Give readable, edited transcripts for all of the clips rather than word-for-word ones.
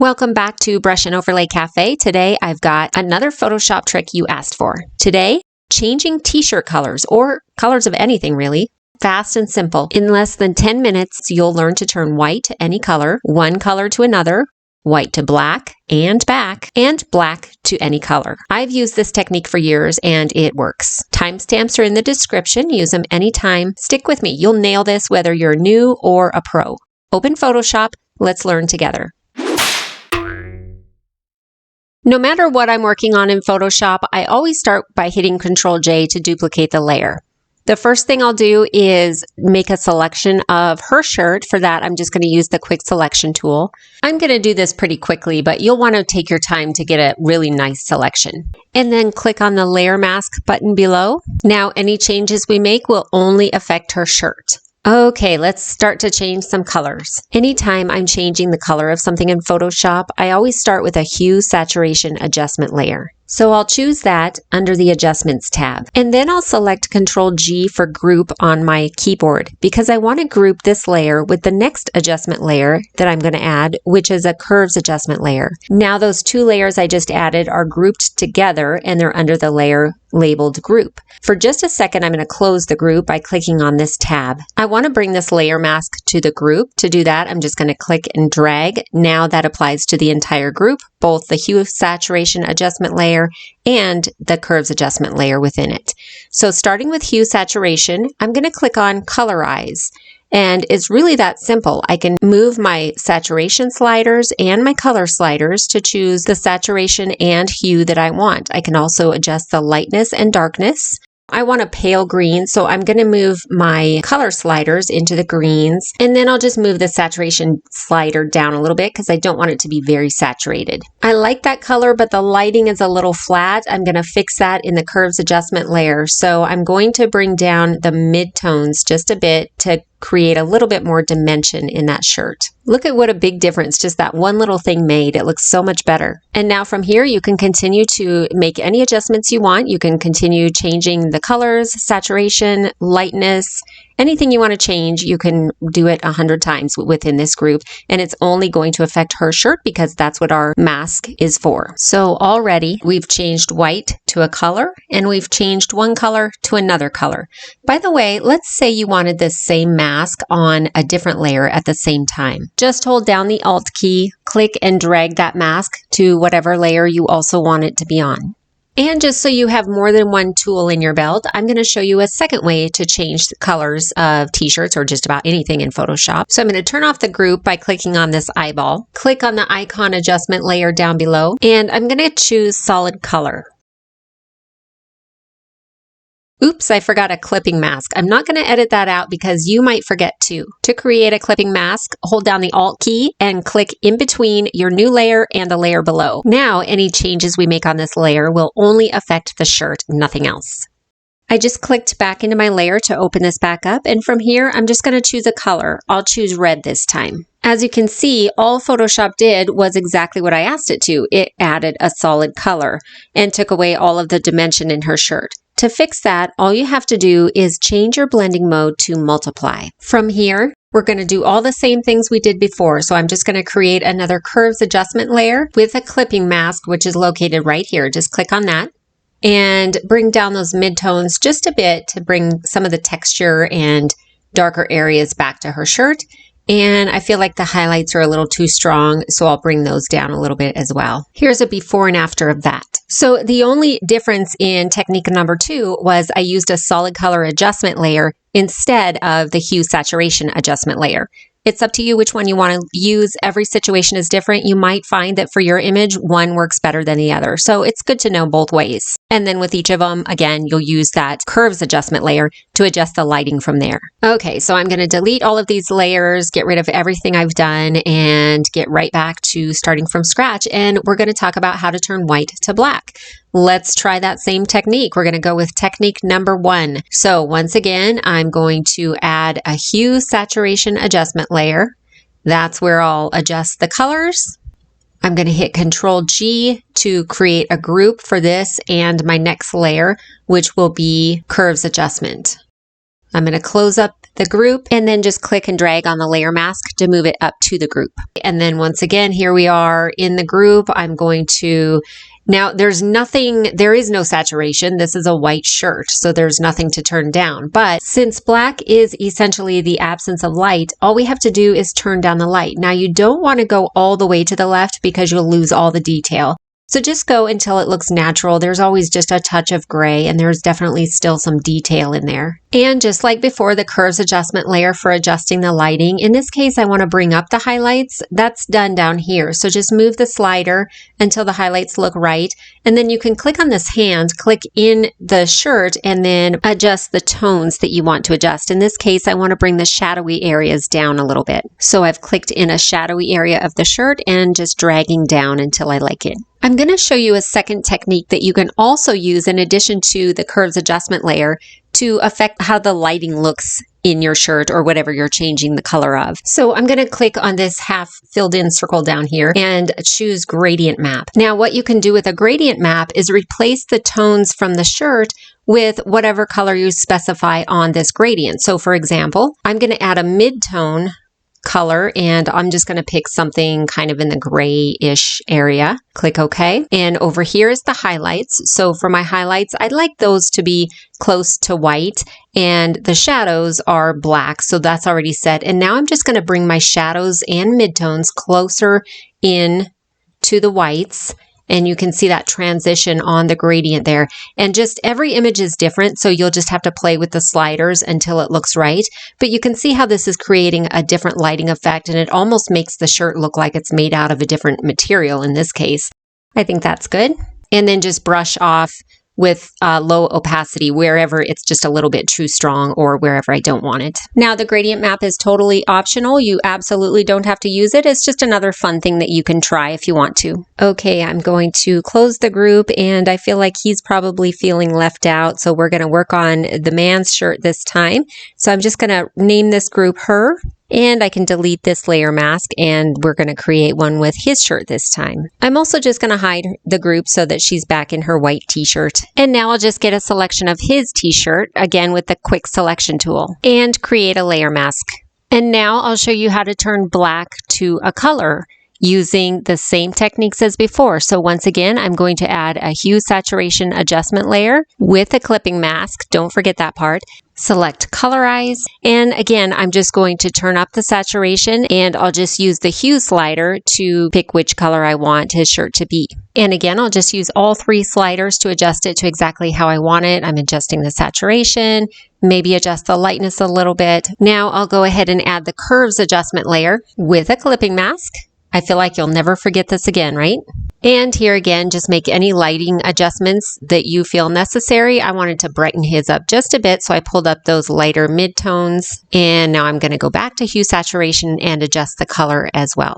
Welcome back to Brush and Overlay Cafe. Today I've got another Photoshop trick you asked for. Today, changing t-shirt colors or colors of anything really. Fast and simple. In less than 10 minutes, you'll learn to turn white to any color, one color to another, white to black and back, and black to any color. I've used this technique for years and it works. Timestamps are in the description. Use them anytime. Stick with me. You'll nail this whether you're new or a pro. Open Photoshop. Let's learn together. No matter what I'm working on in Photoshop, I always start by hitting Ctrl-J to duplicate the layer. The first thing I'll do is make a selection of her shirt. For that, I'm just going to use the quick selection tool. I'm going to do this pretty quickly, but you'll want to take your time to get a really nice selection. And then click on the layer mask button below. Now, any changes we make will only affect her shirt. Okay, let's start to change some colors. Anytime I'm changing the color of something in Photoshop, I always start with a hue saturation adjustment layer. So I'll choose that under the Adjustments tab. And then I'll select Ctrl-G for Group on my keyboard because I want to group this layer with the next adjustment layer that I'm going to add, which is a Curves adjustment layer. Now those two layers I just added are grouped together and they're under the layer labeled Group. For just a second, I'm going to close the group by clicking on this tab. I want to bring this layer mask to the group. To do that, I'm just going to click and drag. Now that applies to the entire group, both the hue saturation adjustment layer and the curves adjustment layer within it. So starting with hue saturation, I'm going to click on colorize. And it's really that simple. I can move my saturation sliders and my color sliders to choose the saturation and hue that I want. I can also adjust the lightness and darkness. I want a pale green, so I'm going to move my color sliders into the greens, and then I'll just move the saturation slider down a little bit because I don't want it to be very saturated. I like that color, but the lighting is a little flat. I'm going to fix that in the curves adjustment layer. So I'm going to bring down the midtones just a bit to create a little bit more dimension in that shirt. Look at what a big difference just that one little thing made. It looks so much better. And now from here, you can continue to make any adjustments you want. You can continue changing the colors, saturation, lightness, anything you want to change. You can do it 100 times within this group, and it's only going to affect her shirt because that's what our mask is for. So already we've changed white to a color, and we've changed one color to another color. By the way, let's say you wanted this same mask on a different layer at the same time. Just hold down the Alt key, click and drag that mask to whatever layer you also want it to be on. And just so you have more than one tool in your belt, I'm going to show you a second way to change the colors of t-shirts or just about anything in Photoshop. So I'm going to turn off the group by clicking on this eyeball. Click on the icon adjustment layer down below, and I'm going to choose solid color. Oops, I forgot a clipping mask. I'm not going to edit that out because you might forget to. To create a clipping mask, hold down the Alt key and click in between your new layer and the layer below. Now, any changes we make on this layer will only affect the shirt, nothing else. I just clicked back into my layer to open this back up, and from here, I'm just going to choose a color. I'll choose red this time. As you can see, all Photoshop did was exactly what I asked it to. It added a solid color and took away all of the dimension in her shirt. To fix that, all you have to do is change your blending mode to multiply. From here, we're going to do all the same things we did before. So I'm just going to create another curves adjustment layer with a clipping mask, which is located right here. Just click on that and bring down those midtones just a bit to bring some of the texture and darker areas back to her shirt. And I feel like the highlights are a little too strong, so I'll bring those down a little bit as well. Here's a before and after of that. So the only difference in technique number 2 was I used a solid color adjustment layer instead of the hue saturation adjustment layer. It's up to you which one you want to use. Every situation is different. You might find that for your image, one works better than the other. So it's good to know both ways. And then with each of them, again, you'll use that curves adjustment layer to adjust the lighting from there. Okay, so I'm going to delete all of these layers, get rid of everything I've done, and get right back to starting from scratch. And we're going to talk about how to turn white to black. Let's try that same technique. We're going to go with technique number 1. So once again, I'm going to add a hue saturation adjustment layer. That's where I'll adjust the colors. I'm going to hit Ctrl-G to create a group for this and my next layer, which will be curves adjustment. I'm going to close up the group, and then just click and drag on the layer mask to move it up to the group. And then once again, here we are in the group. I'm going to, now there is no saturation. This is a white shirt, so there's nothing to turn down. But since black is essentially the absence of light, all we have to do is turn down the light. Now you don't want to go all the way to the left because you'll lose all the detail. So just go until it looks natural. There's always just a touch of gray, and there's definitely still some detail in there. And just like before, the curves adjustment layer for adjusting the lighting. In this case, I want to bring up the highlights. That's done down here. So just move the slider until the highlights look right. And then you can click on this hand, click in the shirt, and then adjust the tones that you want to adjust. In this case, I want to bring the shadowy areas down a little bit. So I've clicked in a shadowy area of the shirt and just dragging down until I like it. I'm going to show you a second technique that you can also use in addition to the curves adjustment layer to affect how the lighting looks in your shirt or whatever you're changing the color of. So I'm going to click on this half filled in circle down here and choose gradient map. Now what you can do with a gradient map is replace the tones from the shirt with whatever color you specify on this gradient. So for example, I'm going to add a mid-tone color, and I'm just going to pick something kind of in the grayish area. Click OK. And over here is the highlights. So for my highlights, I'd like those to be close to white, and the shadows are black. So that's already set. And now I'm just going to bring my shadows and midtones closer in to the whites. And you can see that transition on the gradient there. And just every image is different, so you'll just have to play with the sliders until it looks right. But you can see how this is creating a different lighting effect, and it almost makes the shirt look like it's made out of a different material in this case. I think that's good. And then just brush off with low opacity wherever it's just a little bit too strong or wherever I don't want it. Now the gradient map is totally optional. You absolutely don't have to use it. It's just another fun thing that you can try if you want to. Okay, I'm going to close the group, and I feel like he's probably feeling left out. So we're going to work on the man's shirt this time. So I'm just going to name this group her. And I can delete this layer mask, and we're going to create one with his shirt this time. I'm also just going to hide the group so that she's back in her white t-shirt. And now I'll just get a selection of his t-shirt, again with the quick selection tool, and create a layer mask. And now I'll show you how to turn black to a color using the same techniques as before. So once again, I'm going to add a hue saturation adjustment layer with a clipping mask. Don't forget that part. Select colorize, and again I'm just going to turn up the saturation, and I'll just use the hue slider to pick which color I want his shirt to be. And again, I'll just use all three sliders to adjust it to exactly how I want it. I'm adjusting the saturation, maybe adjust the lightness a little bit. Now I'll go ahead and add the curves adjustment layer with a clipping mask. I feel like you'll never forget this again, right? And here again, just make any lighting adjustments that you feel necessary. I wanted to brighten his up just a bit, so I pulled up those lighter midtones. And now I'm going to go back to hue saturation and adjust the color as well.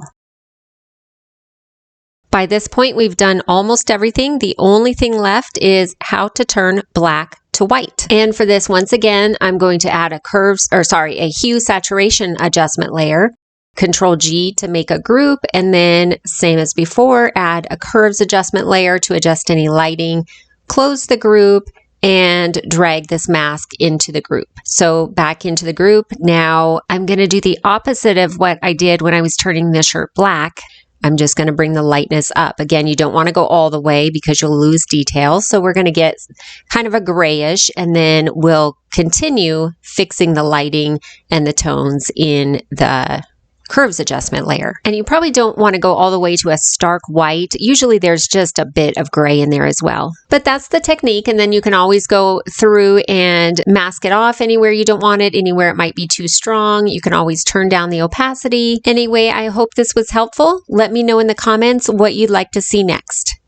By this point, we've done almost everything. The only thing left is how to turn black to white. And for this, once again, I'm going to add a hue saturation adjustment layer. Control G to make a group, and then same as before, add a curves adjustment layer to adjust any lighting, close the group, and drag this mask into the group. So back into the group. Now I'm going to do the opposite of what I did when I was turning the shirt black. I'm just going to bring the lightness up. Again, you don't want to go all the way because you'll lose detail. So we're going to get kind of a grayish, and then we'll continue fixing the lighting and the tones in the curves adjustment layer. And you probably don't want to go all the way to a stark white. Usually there's just a bit of gray in there as well. But that's the technique, and then you can always go through and mask it off anywhere you don't want it, anywhere it might be too strong. You can always turn down the opacity. Anyway, I hope this was helpful. Let me know in the comments what you'd like to see next.